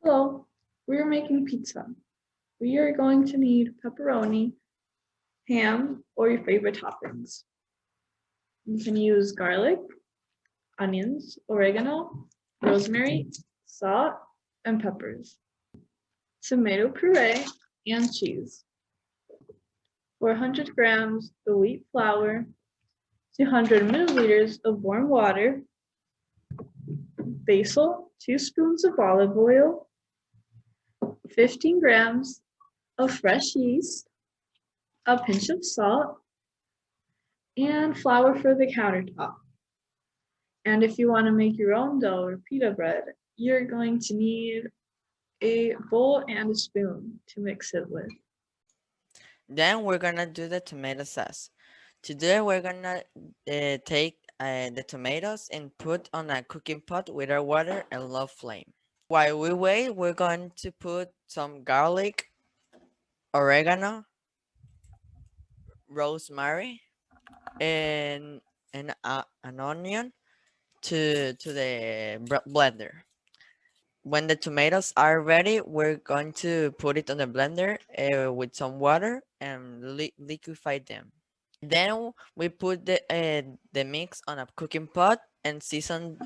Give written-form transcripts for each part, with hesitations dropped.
Hello, we are making pizza. We are going to need pepperoni, ham, or your favorite toppings. You can use garlic, onions, oregano, rosemary, salt, and peppers, tomato puree, and cheese. 400 grams of wheat flour, 200 milliliters of warm water, basil, 2 spoons of olive oil, 15 grams of fresh yeast, a pinch of salt, and flour for the countertop. And if you want to make your own dough or pita bread, you're going to need a bowl and a spoon to mix it with. Then we're gonna do the tomato sauce. Today we're gonna take the tomatoes and put on a cooking pot with our water and low flame. While we wait, we're going to put some garlic, oregano, rosemary, and an onion to the blender. When the tomatoes are ready, we're going to put it on the blender with some water and liquefy them. Then we put the mix on a cooking pot and season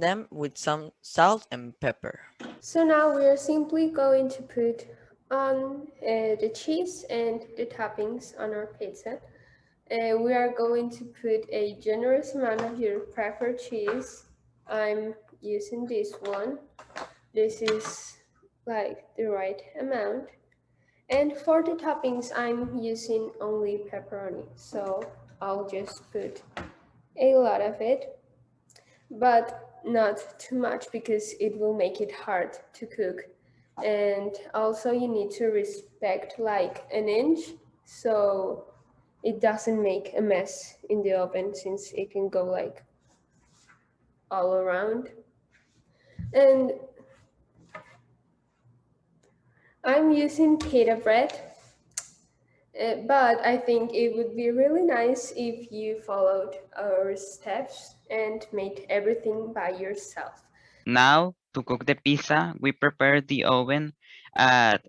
them with some salt and pepper. So now we are simply going to put on the cheese and the toppings on our pizza. We are going to put a generous amount of your preferred cheese. I'm using this one. This is like the right amount. And for the toppings, I'm using only pepperoni. So I'll just put a lot of it, but not too much because it will make it hard to cook. And also you need to respect like an inch so it doesn't make a mess in the oven since it can go like all around. And I'm using pita bread, but I think it would be really nice if you followed our steps and made everything by yourself. Now, to cook the pizza, we prepare the oven at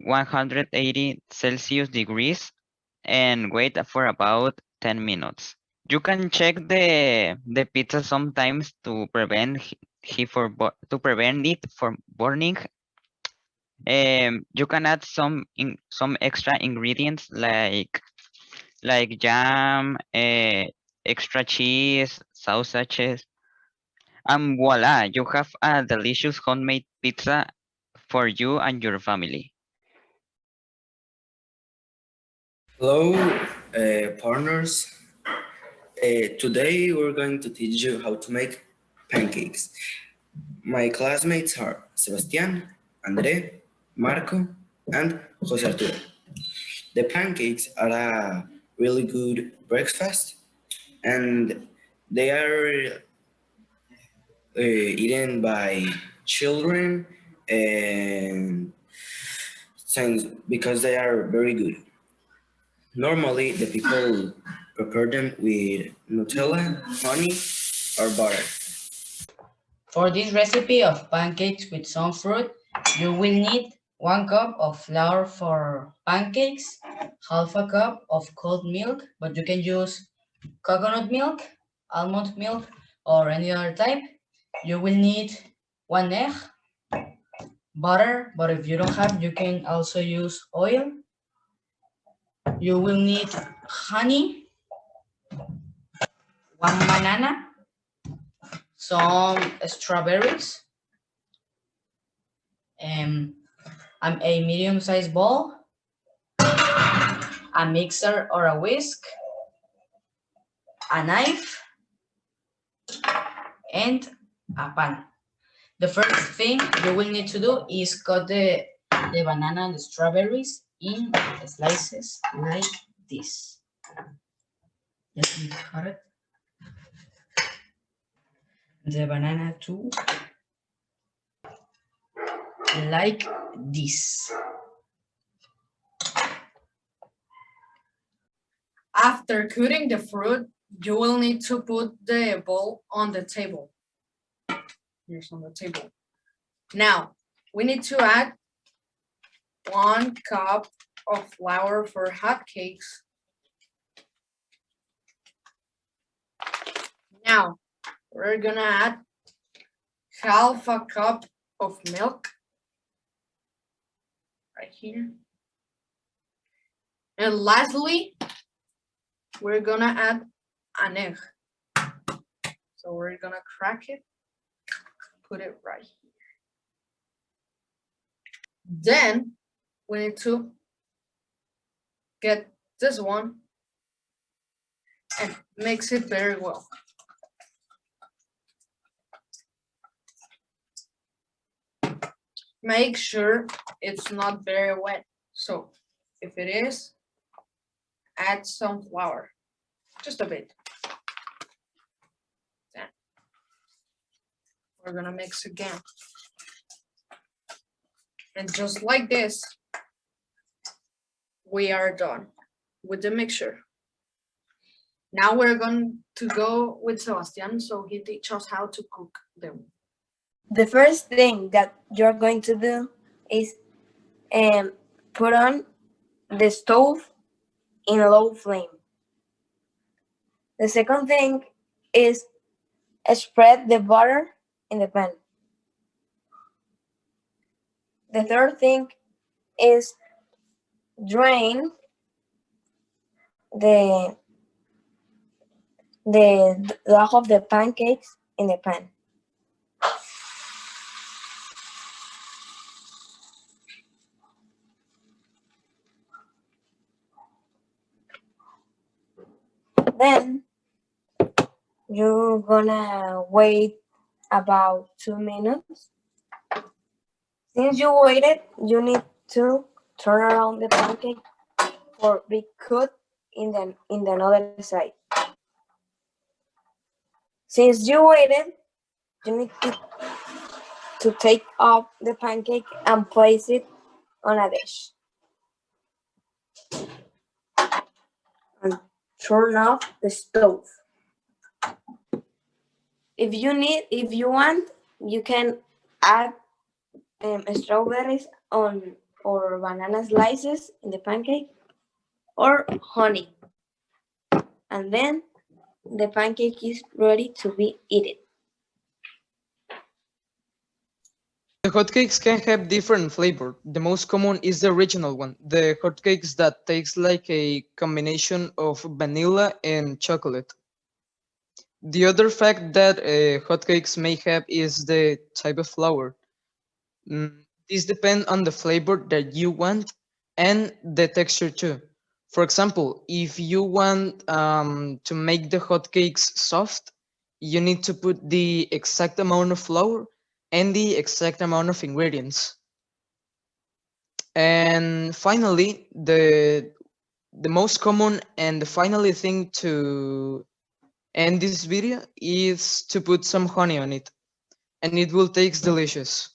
180 Celsius degrees and wait for about 10 minutes. You can check the pizza sometimes to prevent to prevent it from burning. You can add some extra ingredients like jam, extra cheese, sausages, and voila, you have a delicious homemade pizza for you and your family. Hello, partners. Today we're going to teach you how to make pancakes. My classmates are Sebastián, André, Marco, and Jose Arturo. The pancakes are a really good breakfast, and they are eaten by children and since because they are very good. Normally, the people prepare them with Nutella, honey, or butter. For this recipe of pancakes with some fruit, you will need 1 cup of flour for pancakes, half a cup of cold milk, but you can use coconut milk, almond milk, or any other type. You will need 1 egg, butter, but if you don't have, you can also use oil. You will need honey, 1 banana, some strawberries, a medium-sized bowl, a mixer or a whisk, a knife, and a pan. The first thing you will need to do is cut the banana and the strawberries in slices like this. Let me cut it. The banana too, like this. After cutting the fruit, you will need to put the bowl on the table. Here's on the table. Now, we need to add 1 cup of flour for hotcakes. Now, we're gonna add half a cup of milk right here. And lastly, we're gonna add an egg. So we're gonna crack it, put it right here. Then we need to get this one and mix it very well. Make sure it's not very wet. So if it is, add some flour, just a bit. Then we're gonna mix again. And just like this, we are done with the mixture. Now we're going to go with Sebastian so he teach us how to cook them. The first thing that you're going to do is put on the stove in a low flame. The second thing is spread the butter in the pan. The third thing is drain the dough of the pancakes in the pan. Then you're gonna wait about 2 minutes. Since you waited, you need to turn around the pancake for be cooked in the other side. Since you waited, you need to take off the pancake and place it on a dish. And turn off the stove. If you want, you can add strawberries on or banana slices in the pancake or honey. And then the pancake is ready to be eaten. The hotcakes can have different flavor. The most common is the original one, the hotcakes that tastes like a combination of vanilla and chocolate. The other fact that hotcakes may have is the type of flour. This depends on the flavor that you want and the texture too. For example, if you want to make the hotcakes soft, you need to put the exact amount of flour and the exact amount of ingredients. And finally, the most common and the finally thing to end this video is to put some honey on it, and it will taste delicious.